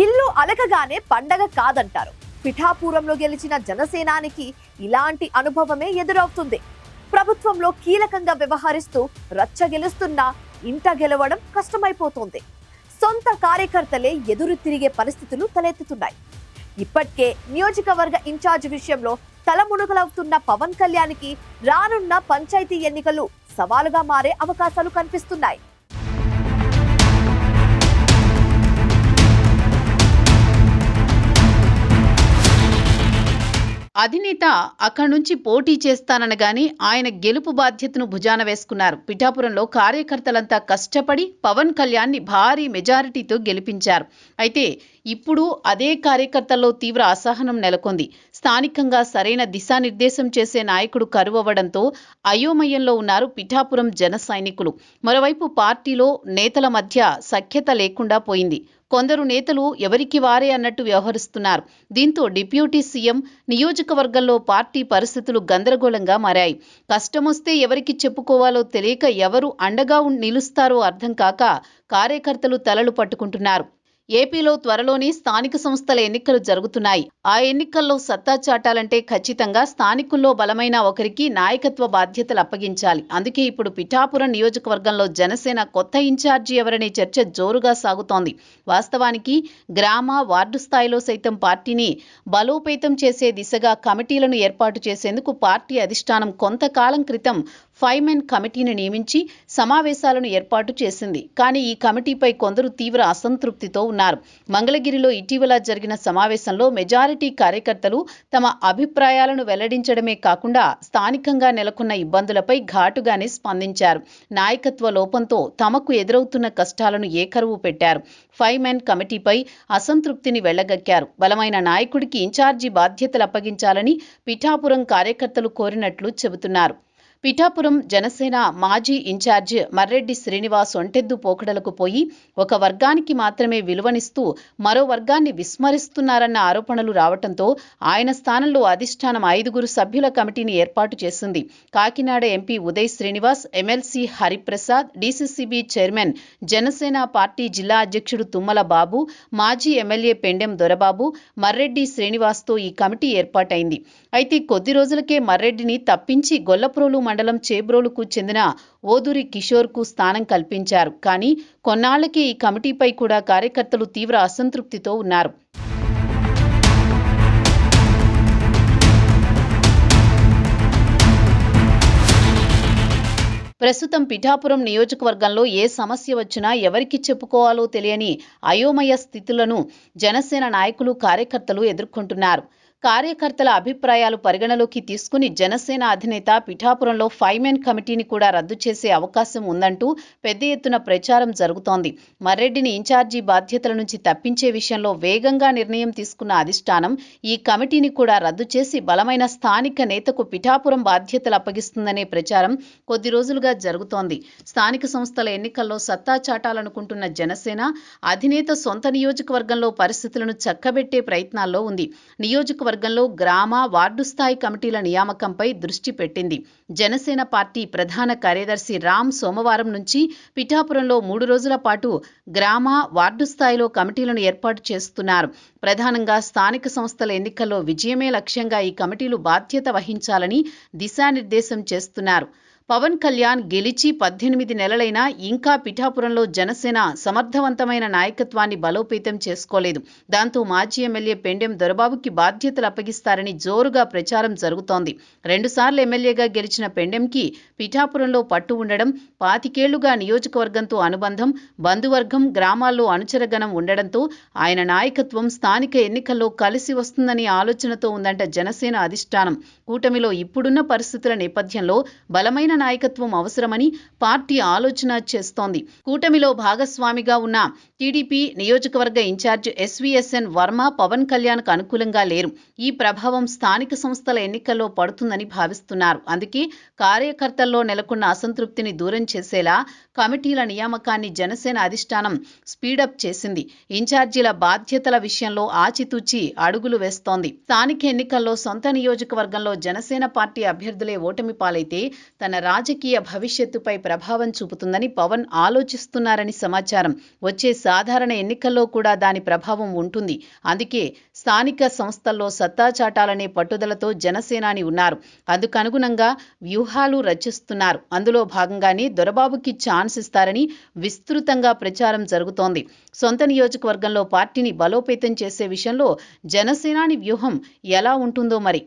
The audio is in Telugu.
ఇల్లు అలకగానే పండగ కాదంటారు. పిఠాపురంలో గెలిచిన జనసేనానికి ఇలాంటి అనుభవమే ఎదురవుతుంది. ప్రభుత్వంలో కీలకంగా వ్యవహరిస్తూ రచ్చ గెలుస్తున్నా ఇంట గెలవడం కష్టమైపోతుంది. సొంత కార్యకర్తలే ఎదురు తిరిగే పరిస్థితులు తలెత్తుతున్నాయి. ఇప్పటికే నియోజకవర్గ ఇన్ఛార్జ్ విషయంలో తలమునకలవుతున్న పవన్ కళ్యాణ్కి రానున్న పంచాయతీ ఎన్నికలు సవాలుగా మారే అవకాశాలు కనిపిస్తున్నాయి. అధినేత అక్కడి నుంచి పోటీ చేస్తాననగానే ఆయన గెలుపు బాధ్యతను భుజాన వేసుకున్నారు. పిఠాపురంలో కార్యకర్తలంతా కష్టపడి పవన్ కళ్యాణ్ని భారీ మెజారిటీతో గెలిపించారు. అయితే ఇప్పుడు అదే కార్యకర్తల్లో తీవ్ర అసహనం నెలకొంది. స్థానికంగా సరైన దిశానిర్దేశం చేసే నాయకుడు కరువవ్వడంతో అయోమయంలో ఉన్నారు పిఠాపురం జన సైనికులు. మరోవైపు పార్టీలో నేతల మధ్య సఖ్యత లేకుండా పోయింది. కొందరు నేతలు ఎవరికి వారే అన్నట్టు వ్యవహరిస్తున్నారు. దీంతో డిప్యూటీ సీఎం నియోజకవర్గంలో పార్టీ పరిస్థితులు గందరగోళంగా మారాయి. కష్టమొస్తే ఎవరికి చెప్పుకోవాలో తెలియక ఎవరు అండగా నిలుస్తారో అర్థం కాక కార్యకర్తలు తలలు పట్టుకుంటున్నారు. ఏపీలో త్వరలోనే స్థానిక సంస్థల ఎన్నికలు జరుగుతున్నాయి. ఆ ఎన్నికల్లో సత్తా చాటాలంటే ఖచ్చితంగా స్థానికుల్లో బలమైన ఒకరికి నాయకత్వ బాధ్యతలు అప్పగించాలి. అందుకే ఇప్పుడు పిఠాపురం నియోజకవర్గంలో జనసేన కొత్త ఇన్ఛార్జి ఎవరనే చర్చ జోరుగా సాగుతోంది. వాస్తవానికి గ్రామ, వార్డు స్థాయిలో సైతం పార్టీని బలోపేతం చేసే దిశగా కమిటీలను ఏర్పాటు చేసేందుకు పార్టీ అధిష్టానం కొంతకాలం క్రితం 5 మెన్ కమిటీని నియమించి సమావేశాలను ఏర్పాటు చేసింది. కానీ ఈ కమిటీపై కొందరు తీవ్ర అసంతృప్తితో ఉన్నారు. మంగళగిరిలో ఇటీవల జరిగిన సమావేశంలో మెజారిటీ కార్యకర్తలు తమ అభిప్రాయాలను వెల్లడించడమే కాకుండా స్థానికంగా నెలకొన్న ఇబ్బందులపై ఘాటుగానే స్పందించారు. నాయకత్వ లోపంతో తమకు ఎదురవుతున్న కష్టాలను ఏకరువు పెట్టారు. 5 మెన్ కమిటీపై అసంతృప్తిని వెళ్లగక్కారు. బలమైన నాయకుడికి ఇన్ఛార్జి బాధ్యతలు అప్పగించాలని పిఠాపురం కార్యకర్తలు కోరినట్లు చెబుతున్నారు. పిఠాపురం జనసేన మాజీ ఇన్ఛార్జ్ మర్రెడ్డి శ్రీనివాస్ ఒంటెద్దు పోకడలకు పోయి ఒక వర్గానికి మాత్రమే విలువనిస్తూ మరో వర్గాన్ని విస్మరిస్తున్నారన్న ఆరోపణలు రావడంతో ఆయన స్థానంలో అధిష్టానం 5 సభ్యుల కమిటీని ఏర్పాటు చేసింది. Kakinada MP Uday Srinivas, MLC Hariprasad, DCCB chairman, Janasena party జిల్లా అధ్యక్షుడు తుమ్మల బాబు, మాజీ ఎమ్మెల్యే పెండెం దొరబాబు, మర్రెడ్డి శ్రీనివాస్తో ఈ కమిటీ ఏర్పాటైంది. అయితే కొద్ది రోజులకే మర్రెడ్డిని తప్పించి గొల్లప్రోలు మండలం చేబ్రోలుకు చెందిన ఓదూరి కిషోర్కు స్థానం కల్పించారు. కానీ కొన్నాళ్లకే ఈ కమిటీపై కూడా కార్యకర్తలు తీవ్ర అసంతృప్తితో ఉన్నారు. ప్రస్తుతం పిఠాపురం నియోజకవర్గంలో ఏ సమస్య వచ్చినా ఎవరికి చెప్పుకోవాలో తెలియని అయోమయ స్థితులను జనసేన నాయకులు, కార్యకర్తలు ఎదుర్కొంటున్నారు. కార్యకర్తల అభిప్రాయాలు పరిగణలోకి తీసుకుని జనసేన అధినేత పిఠాపురంలో 5 మెన్ కమిటీని కూడా రద్దు చేసే అవకాశం ఉందంటూ పెద్ద ఎత్తున ప్రచారం జరుగుతోంది. మర్రెడ్డిని ఇన్ఛార్జి బాధ్యతల నుంచి తప్పించే విషయంలో వేగంగా నిర్ణయం తీసుకున్న అధిష్టానం ఈ కమిటీని కూడా రద్దు చేసి బలమైన స్థానిక నేతకు పిఠాపురం బాధ్యతలు అప్పగిస్తుందనే ప్రచారం కొద్ది రోజులుగా జరుగుతోంది. స్థానిక సంస్థల ఎన్నికల్లో సత్తా చాటాలనుకుంటున్న జనసేన అధినేత సొంత నియోజకవర్గంలో పరిస్థితులను చక్కబెట్టే ప్రయత్నాల్లో ఉంది. నియోజకవర్గంలో గ్రామ, వార్డు స్థాయి కమిటీల నియామకంపై దృష్టి పెట్టింది. జనసేన పార్టీ ప్రధాన కార్యదర్శి రామ్ సోమవారం నుంచి పిఠాపురంలో 3 రోజుల పాటు గ్రామ, వార్డు స్థాయిలో కమిటీలను ఏర్పాటు చేస్తున్నారు. ప్రధానంగా స్థానిక సంస్థల ఎన్నికల్లో విజయమే లక్ష్యంగా ఈ కమిటీలు బాధ్యత వహించాలని దిశానిర్దేశం చేస్తున్నారు. పవన్ కళ్యాణ్ గెలిచి 18 నెలలైనా ఇంకా పిఠాపురంలో జనసేన సమర్థవంతమైన నాయకత్వాన్ని బలోపేతం చేసుకోలేదు. దాంతో మాజీ ఎమ్మెల్యే పెండెం దొరబాబుకి బాధ్యతలు అప్పగిస్తారని జోరుగా ప్రచారం జరుగుతోంది. 2 సార్లు ఎమ్మెల్యేగా గెలిచిన పెండెంకి పిఠాపురంలో పట్టు ఉండడం, 25 ఏళ్లుగా నియోజకవర్గంతో అనుబంధం, బంధువర్గం, గ్రామాల్లో అనుచరగణం ఉండడంతో ఆయన నాయకత్వం స్థానిక ఎన్నికల్లో కలిసి వస్తుందని ఆలోచనతో ఉందంట జనసేన అధిష్టానం. కూటమిలో ఇప్పుడున్న పరిస్థితుల నేపథ్యంలో బలమైన నాయకత్వం అవసరమని పార్టీ ఆలోచన చేస్తోంది. కూటమిలో భాగస్వామిగా ఉన్న టీడీపీ నియోజకవర్గ ఇన్ఛార్జ్ ఎస్వీఎస్ఎన్ వర్మ పవన్ కళ్యాణ్కు అనుకూలంగా లేరు. ఈ ప్రభావం స్థానిక సంస్థల ఎన్నికల్లో పడుతుందని భావిస్తున్నారు. అందుకే కార్యకర్తల్లో నెలకొన్న అసంతృప్తిని దూరం చేసేలా కమిటీల నియామకాన్ని జనసేన అధిష్టానం స్పీడప్ చేసింది. ఇన్ఛార్జీల బాధ్యతల విషయంలో ఆచితూచి అడుగులు వేస్తోంది. స్థానిక ఎన్నికల్లో సొంత నియోజకవర్గంలో జనసేన పార్టీ అభ్యర్థులే ఓటమి పాలైతే తన రాజకీయ భవిష్యత్తుపై ప్రభావం చూపుతుందని పవన్ ఆలోచిస్తున్నారని సమాచారం. వచ్చే సాధారణ ఎన్నికల్లో కూడా దాని ప్రభావం ఉంటుంది. అందుకే స్థానిక సంస్థల్లో సత్తా చాటాలనే పట్టుదలతో జనసేనాని ఉన్నారు. అందుకనుగుణంగా వ్యూహాలు రచిస్తున్నారు. అందులో భాగంగానే దొరబాబుకి ఛాన్స్ ఇస్తారని విస్తృతంగా ప్రచారం జరుగుతోంది. సొంత నియోజకవర్గంలో పార్టీని బలోపేతం చేసే విషయంలో జనసేనాని వ్యూహం ఎలా ఉంటుందో మరి.